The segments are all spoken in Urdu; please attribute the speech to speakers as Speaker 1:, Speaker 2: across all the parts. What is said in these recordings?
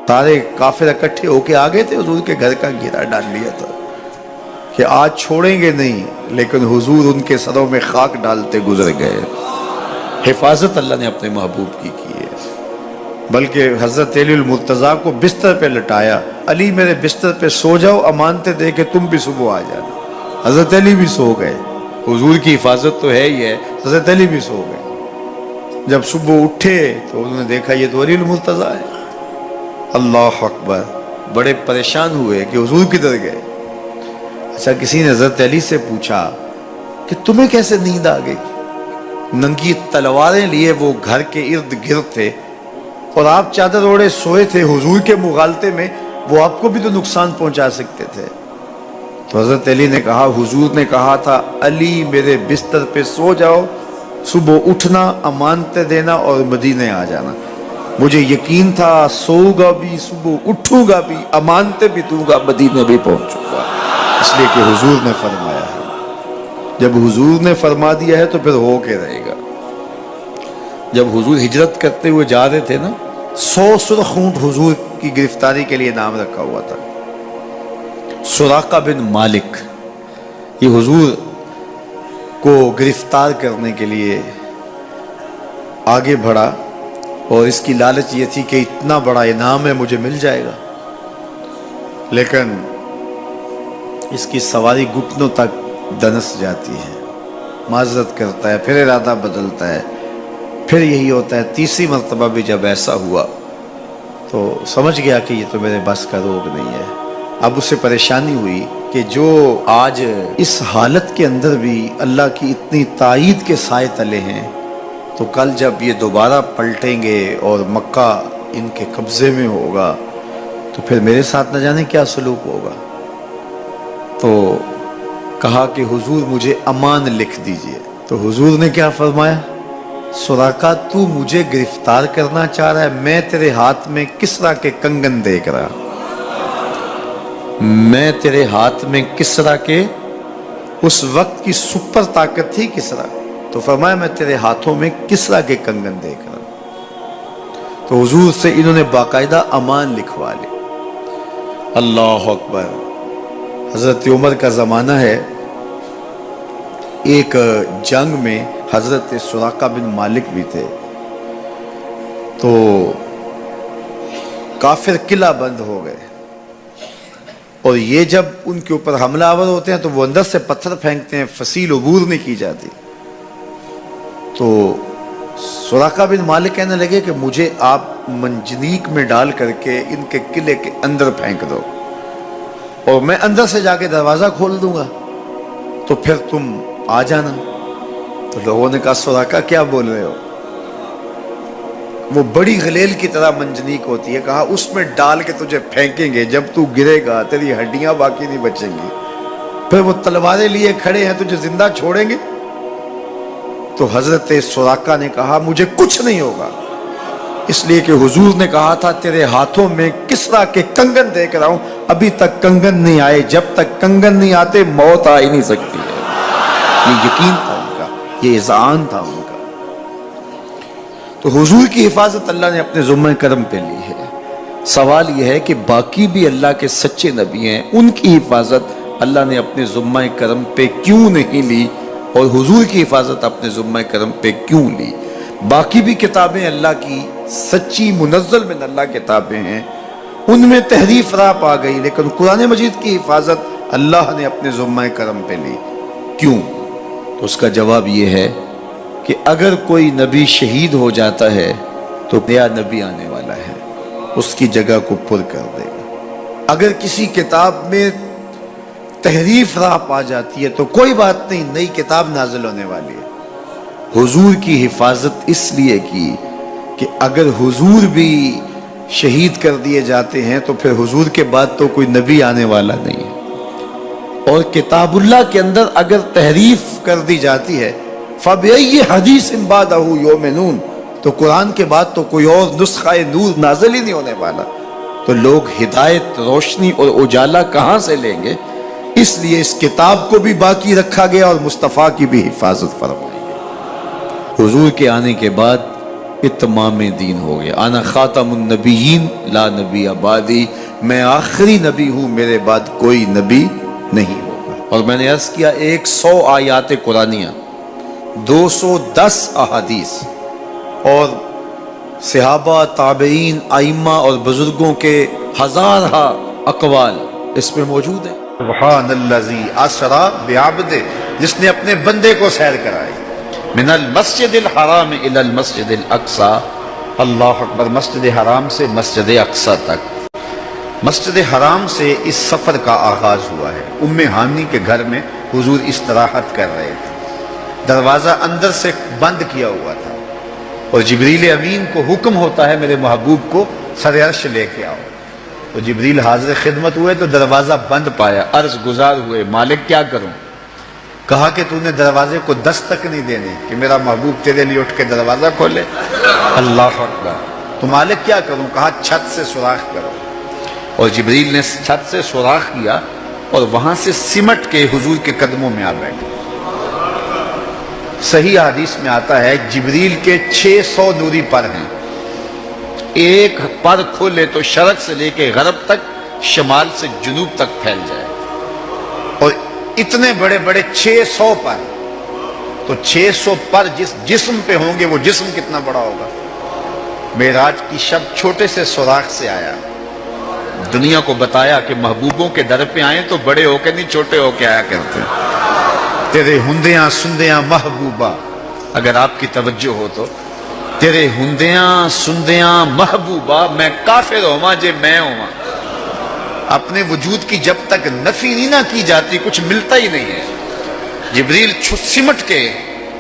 Speaker 1: سارے کافر اکٹھے ہو کے آ گئے تھے، حضور کے گھر کا گھیرا ڈال لیا تھا کہ آج چھوڑیں گے نہیں، لیکن حضور ان کے سروں میں خاک ڈالتے گزر گئے۔ حفاظت اللہ نے اپنے محبوب کی ہے۔ بلکہ حضرت علی المرتضیٰ کو بستر پہ لٹایا، علی میرے بستر پہ سو جاؤ، امانتیں دے کے تم بھی صبح آ جانا۔ حضرت علی بھی سو گئے، حضور کی حفاظت تو ہے ہی ہے، حضرت علی بھی سو گئے۔ جب صبح اٹھے تو انہوں نے دیکھا یہ تو علی المرتضیٰ ہے۔ اللہ اکبر، بڑے پریشان ہوئے کہ حضور کدھر گئے۔ اچھا، کسی نے حضرت علی سے پوچھا کہ تمہیں کیسے نیند آ گئی؟ ننگی تلواریں لیے وہ گھر کے ارد گرد تھے اور آپ چادر اوڑے سوئے تھے حضور کے مغالطے میں، وہ آپ کو بھی تو نقصان پہنچا سکتے تھے۔ تو حضرت علی نے کہا حضور نے کہا تھا علی میرے بستر پہ سو جاؤ، صبح اٹھنا، امانتیں دینا اور مدینے آ جانا۔ مجھے یقین تھا سوؤں گا بھی، صبح اٹھوں گا بھی، امانتیں بھی دوں گا، مدینے بھی پہنچوں گا، اس لیے کہ حضور نے فرمایا ہے۔ جب حضور نے فرما دیا ہے تو پھر ہو کے رہے گا۔ جب حضور ہجرت کرتے ہوئے جا رہے تھے نا، 100 سرخ اونٹ حضور کی گرفتاری کے لیے نام رکھا ہوا تھا۔ سراقہ بن مالک یہ حضور کو گرفتار کرنے کے لیے آگے بڑھا اور اس کی لالچ یہ تھی کہ اتنا بڑا انعام ہے مجھے مل جائے گا، لیکن اس کی سواری گھٹنوں تک دنس جاتی ہے، معذرت کرتا ہے، پھر ارادہ بدلتا ہے، پھر یہی ہوتا ہے۔ تیسری مرتبہ بھی جب ایسا ہوا تو سمجھ گیا کہ یہ تو میرے بس کا روگ نہیں ہے۔ اب اسے پریشانی ہوئی کہ جو آج اس حالت کے اندر بھی اللہ کی اتنی تائید کے سائے تلے ہیں، تو کل جب یہ دوبارہ پلٹیں گے اور مکہ ان کے قبضے میں ہوگا تو پھر میرے ساتھ نہ جانے کیا سلوک ہوگا۔ تو کہا کہ حضور مجھے امان لکھ دیجئے۔ تو حضور نے کیا فرمایا؟ سراقہ تو مجھے گرفتار کرنا چاہ رہا ہے، میں تیرے ہاتھ میں کسریٰ کے کنگن دیکھ رہا، میں تیرے ہاتھ میں کسریٰ کے، اس وقت کی سپر طاقت تھی کسریٰ، تو فرمایا میں تیرے ہاتھوں میں کسریٰ کے کنگن دیکھ رہا ہوں۔ تو حضور سے انہوں نے باقاعدہ امان لکھوا لی۔ اللہ اکبر۔ حضرت عمر کا زمانہ ہے، ایک جنگ میں حضرت سراقہ بن مالک بھی تھے، تو کافر قلعہ بند ہو گئے اور یہ جب ان کے اوپر حملہ آور ہوتے ہیں تو وہ اندر سے پتھر پھینکتے ہیں، فصیل عبور نہیں کی جاتی۔ تو سراقہ بن مالک کہنے لگے کہ مجھے آپ منجنیق میں ڈال کر کے ان کے قلعے کے اندر پھینک دو اور میں اندر سے جا کے دروازہ کھول دوں گا، تو پھر تم آ جانا۔ تو لوگوں نے کہا سراقہ کیا بول رہے ہو؟ وہ بڑی غلیل کی طرح منجنیق ہوتی ہے، کہا اس میں ڈال کے تجھے پھینکیں گے، جب تو گرے گا تیری ہڈیاں باقی نہیں بچیں گی، پھر وہ تلواریں لیے کھڑے ہیں تجھے زندہ چھوڑیں گے۔ تو حضرت سراقہ نے کہا مجھے کچھ نہیں ہوگا، اس لیے کہ حضور نے کہا تھا تیرے ہاتھوں میں کسریٰ کے کنگن دیکھ رہا ہوں، ابھی تک کنگن نہیں آئے، جب تک کنگن نہیں آتے موت آ ہی نہیں سکتی ہے۔ یہ یقین تھا ان کا، یہ اذعان تھا ان کا۔ تو حضور کی حفاظت اللہ نے اپنے ذمہ کرم پہ لی ہے۔ سوال یہ ہے کہ باقی بھی اللہ کے سچے نبی ہیں، ان کی حفاظت اللہ نے اپنے ذمہ کرم پہ کیوں نہیں لی اور حضور کی حفاظت اپنے ذمہ کرم پہ کیوں لی؟ باقی بھی کتابیں اللہ کی سچی منزل من اللہ کتابیں ہیں، ان میں تحریف راہ پا گئی، لیکن قرآن مجید کی حفاظت اللہ نے اپنے ذمہ کرم پہ لی۔ کیوں؟ تو اس کا جواب یہ ہے کہ اگر کوئی نبی شہید ہو جاتا ہے تو نیا نبی آنے والا ہے، اس کی جگہ کو پر کر دے گا۔ اگر کسی کتاب میں تحریف راہ پا جاتی ہے تو کوئی بات نہیں، نئی کتاب نازل ہونے والی ہے۔ حضور کی حفاظت اس لیے کی کہ اگر حضور بھی شہید کر دیے جاتے ہیں تو پھر حضور کے بعد تو کوئی نبی آنے والا نہیں ہے، اور کتاب اللہ کے اندر اگر تحریف کر دی جاتی ہے فَبِأَيِّ حَدِيثٍ بَعْدَهُ يُؤْمِنُونَ، تو قرآن کے بعد تو کوئی اور نسخہ نور نازل ہی نہیں ہونے والا، تو لوگ ہدایت، روشنی اور اجالا کہاں سے لیں گے؟ اس لیے اس کتاب کو بھی باقی رکھا گیا اور مصطفیٰ کی بھی حفاظت فرمائی گئی۔ حضور کے آنے کے بعد اتمام دین ہو گیا. انا خاتم النبیین لا نبی بعدی، میں آخری نبی ہوں، میرے بعد کوئی نبی نہیں ہوگا. اور میں نے عرض کیا 100 آیات قرآنیہ، 210 احادیث اور صحابہ، تابعین، ائمہ اور بزرگوں کے ہزارہ اقوال اس میں موجود ہیں. سبحان الذی اسری بعبدہ، جس نے اپنے بندے کو سیر کرائی، من المسجد الحرام الی المسجد الاقصی، اللہ اکبر، مسجد حرام سے مسجد اقصی تک. مسجد حرام سے اس سفر کا آغاز ہوا ہے. ام ہانی کے گھر میں حضور استراحت کر رہے تھے، دروازہ اندر سے بند کیا ہوا تھا اور جبریل امین کو حکم ہوتا ہے میرے محبوب کو سر عرش لے کے آؤ. تو جبریل حاضر خدمت ہوئے تو دروازہ بند پایا، عرض گزار ہوئے مالک کیا کروں؟ کہا کہ تو نے دروازے کو دستک نہیں دینے کہ میرا محبوب تیرے لیے اٹھ کے دروازہ کھولے. اللہ اکبر. تو مالک کیا کروں؟ کہا چھت سے سوراخ کرو. اور جبریل نے چھت سے سوراخ کیا اور وہاں سے سمٹ کے حضور کے قدموں میں آ بیٹھے. صحیح حدیث میں آتا ہے جبریل کے 600 نوری پر ہیں، ایک پر کھولے تو شرق سے لے کے غرب تک، شمال سے جنوب تک پھیل جائے. اور اتنے بڑے بڑے 600 پر، تو 600 پر جس جسم پہ ہوں گے وہ جسم کتنا بڑا ہوگا. معراج کی شب چھوٹے سے سوراخ سے آیا، دنیا کو بتایا کہ محبوبوں کے در پہ آئیں تو بڑے ہو کے نہیں چھوٹے ہو کے آیا کرتے. تیرے ہندیاں سندیاں محبوبہ، اگر آپ کی توجہ ہو تو، تیرے ہندیاں سندیاں محبوبہ، میں کافر ہوا جے میں ہوا. اپنے وجود کی جب تک نفی نہیں نہ کی جاتی کچھ ملتا ہی نہیں ہے. جبریل سمٹ کے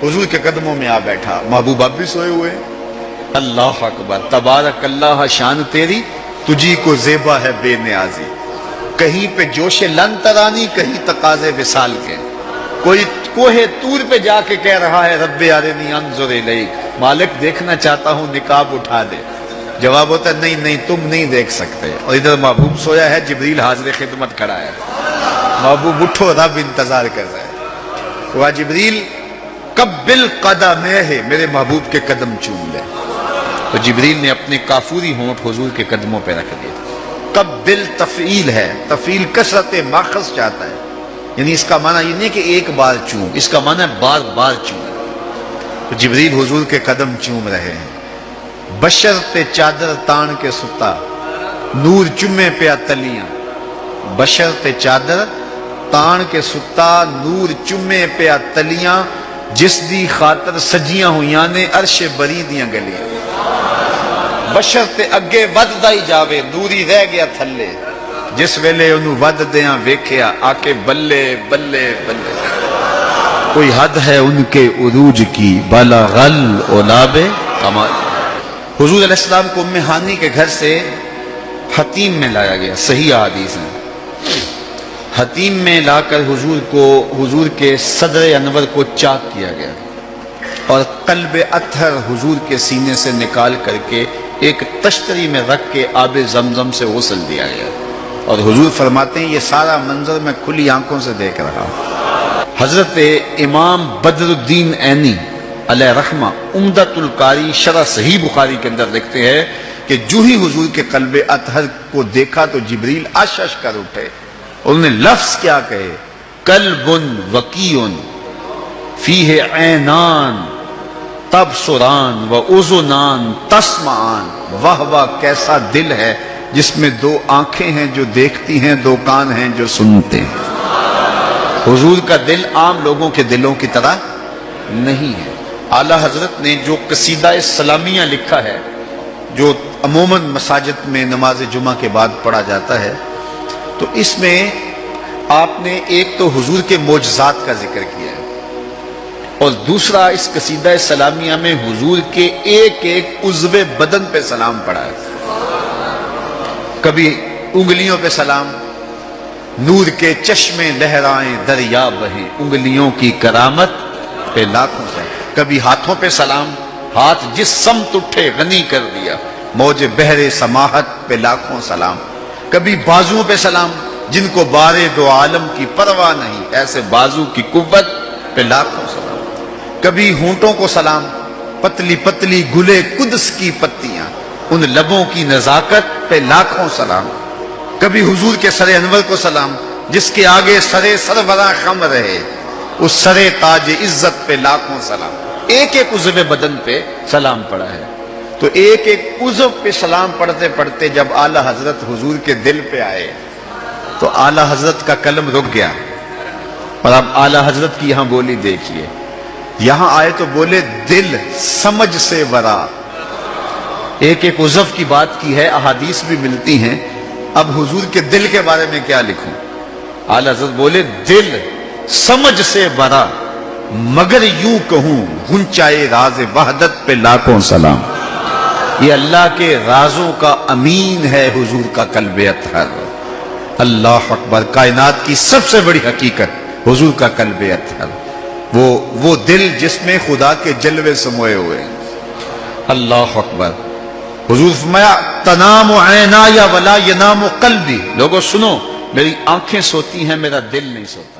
Speaker 1: حضور کے قدموں میں آ بیٹھا. محبوب اب بھی سوئے ہوئے. اللہ اکبر. تبارک اللہ، شان تیری تجھی کو زیبا ہے بے نیازی. کہیں پہ جوش لن ترانی، کہیں تقاضے وصال کے. کوئی کوہ طور پہ جا کے کہہ رہا ہے رب ارنی انظر الیک، مالک دیکھنا چاہتا ہوں نقاب اٹھا دے. جواب ہوتا ہے نہیں نہیں تم نہیں دیکھ سکتے. اور ادھر محبوب سویا ہے، جبریل حاضر خدمت کھڑا ہے. محبوب اٹھو، رب انتظار کر رہا ہے. وہ جبریل قبل قدمہ، میرے محبوب کے قدم چوم لے. تو جبریل نے اپنے کافوری ہونٹ حضور کے قدموں پہ رکھ دیے. قبل تفعیل ہے، تفعیل کثرت ماخذ چاہتا ہے، یعنی اس کا معنی یہ نہیں کہ ایک بار چوم، اس کا معنی ہے بار بار چوم. تو جبریل حضور کے قدم چوم رہے ہیں. بشرط چادر تان کے ستا، نور چمے پہ تلیاں. بشرط چادر تان کے ستا، نور چمے پہ تلیاں. جس دی خاطر سجیاں ہویاں نے عرش بری دیاں گلیاں. بشرط اگے ود دائی جاوے، نوری رہ گیا تھلے. جس ویلے انہوں ود دیاں ویکھیا، آکے بلے بلے بلے. کوئی حد ہے ان کے عروج کی، بلغل اولاب کمال. حضور علیہ السلام کو ام ہانی کے گھر سے حتیم میں لایا گیا. صحیح حدیث ہے. حتیم میں لا کر حضور کے صدر انور کو چاک کیا گیا اور قلب اطہر حضور کے سینے سے نکال کر کے ایک تشتری میں رکھ کے آب زمزم سے غسل دیا گیا. اور حضور فرماتے ہیں یہ سارا منظر میں کھلی آنکھوں سے دیکھ رہا ہوں. حضرت امام بدر الدین عینی علیہ رحمہ عمدۃ القاری شرح صحیح بخاری کے اندر لکھتے ہیں کہ جو ہی حضور کے قلب اطہر کو دیکھا تو جبریل اشش کر اٹھے. انہوں نے لفظ کیا کہے، قلب وقیع فیہ عینان تبصران و اذنان تسمعان. واہ واہ، کیسا دل ہے جس میں دو آنکھیں ہیں جو دیکھتی ہیں، دو کان ہیں جو سنتے ہیں. حضور کا دل عام لوگوں کے دلوں کی طرح نہیں ہے. اعلیٰ حضرت نے جو قصیدہ سلامیہ لکھا ہے، جو عموماً مساجد میں نماز جمعہ کے بعد پڑھا جاتا ہے، تو اس میں آپ نے ایک تو حضور کے معجزات کا ذکر کیا ہے اور دوسرا اس قصیدہ سلامیہ میں حضور کے ایک ایک عضو بدن پہ سلام پڑھا ہے. کبھی انگلیوں پہ سلام، نور کے چشمے لہرائیں دریا بہیں، انگلیوں کی کرامت پہ لاکھوں سے. کبھی ہاتھوں پہ سلام، ہاتھ جس سمت اٹھے غنی کر دیا، موج بحر سماحت پہ لاکھوں سلام. کبھی بازوؤں پہ سلام، جن کو بارے دو عالم کی پرواہ نہیں، ایسے بازو کی قوت پہ لاکھوں سلام. کبھی ہونٹوں کو سلام، پتلی پتلی گلے قدس کی پتیاں، ان لبوں کی نزاکت پہ لاکھوں سلام۔ کبھی حضور کے سر انور کو سلام، جس کے آگے سرے سربراہ خم رہے، اس سرے تاج عزت پہ لاکھوں سلام۔ ایک ایک عضو بدن پہ سلام پڑا ہے۔ تو ایک ایک عضو پہ سلام پڑھتے پڑھتے جب اعلی حضرت حضور کے دل پہ آئے تو اعلی حضرت کا قلم رک گیا۔ اور اب اعلی حضرت کی یہاں بولی دیکھیے، یہاں آئے تو بولے دل سمجھ سے ورا۔ ایک ایک عضو کی بات کی ہے، احادیث بھی ملتی ہیں، اب حضور کے دل کے بارے میں کیا لکھوں؟ اعلی حضرت بولے دل سمجھ سے ورا، مگر یوں کہوں گنچائے راز وحدت پہ لاکھوں سلام۔ یہ اللہ کے رازوں کا امین ہے حضور کا قلب اطہر۔ اللہ اکبر، کائنات کی سب سے بڑی حقیقت حضور کا قلب اطہر، وہ دل جس میں خدا کے جلوے سموئے ہوئے ہیں۔ اللہ اکبر۔ حضور فرمایا تنام عینایا ولا ینام قلبی، لوگوں سنو، میری آنکھیں سوتی ہیں، میرا دل نہیں سوتا۔